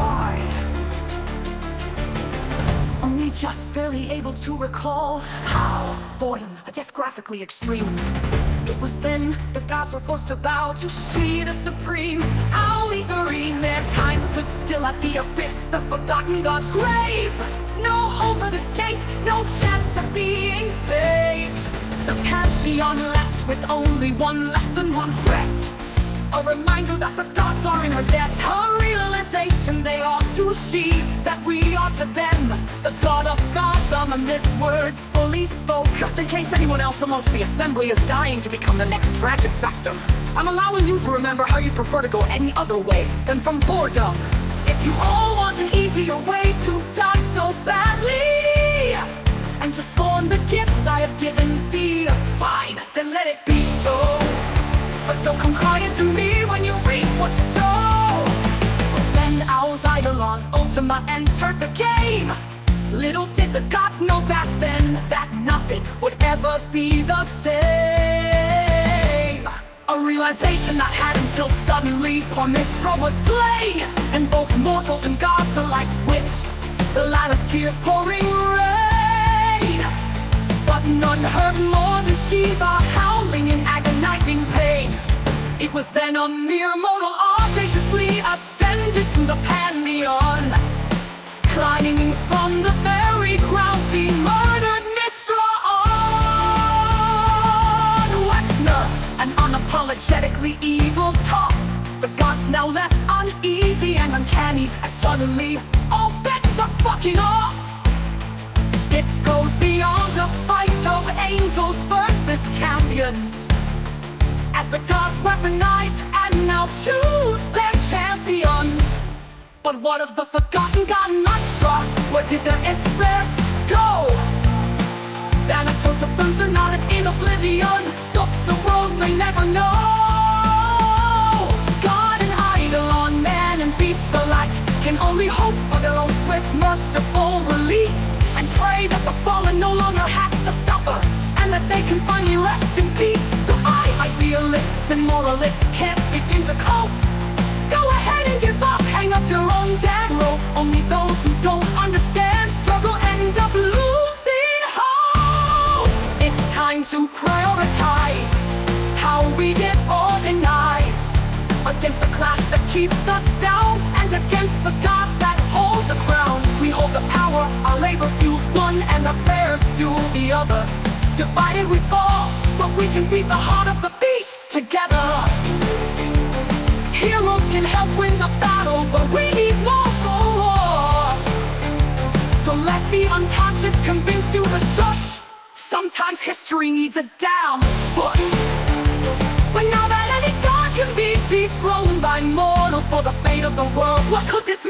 why. Only just barely able to recall how. Boredom, a death graphically extreme. It was then the gods were forced to bow to see the supreme. How Gikarin, their time stood still at the abyss, the forgotten god's grave. No hope of escape, no chance of being saved. The Pantheon left with only one lesson, one threat. A reminder that the gods are in her debt. A realization they are to she, that we are to them. The God of gods on this words fully spoke. Just in case anyone else amongst the assembly is dying to become the next tragic victim, I'm allowing you to remember how you prefer to go any other way than from boredom. If you all want an easier way to die so badly, and to scorn the gifts I have given thee, fine, then let it be so. But don't come crying to me when you reap what you sow. We'll spend hours idle on Ultima, entered the game. Little did the gods know back then that nothing would ever be the same. A realization that had until suddenly poor Mistra was slain, and both mortals and gods alike whipped, the latter's tears pouring rain. But none heard more than Shiva howling in agonizing pain. It was then a mere mortal audaciously ascended to the Pantheon. Climbing from the very ground, he murdered Mistra on Wexner, an unapologetically evil tough. The gods now left uneasy and uncanny, as suddenly all bets are fucking off. This goes beyond a fight of angels versus champions, as the gods weaponize and now choose their champions. But what of the forgotten god Mistra? Where did their Espers go? Thanatos of Booze are not in oblivion, thus the world may never know. God and Eidolon, man and beast alike, can only hope for their own swift, merciful release, and pray that the fallen no longer has to suffer, and that they can finally rest in peace. So idealists and moralists can't begin to cope. Go ahead and give up, hang up your own damn rope. Only those who don't understand struggle end up losing hope. It's time to prioritize how we get organized, against the class that keeps us down, and against the gods that hold the crown. We hold the power, our labor fuels one, and our prayers fuel the other. Divided we fall, but we can beat the heart of the beast together. Heroes can help win the battle, but we need more for war. Don't let the unconscious convince you to shush. Sometimes history needs a damn push. But now that any god can be dethroned by mortals for the fate of the world, what could this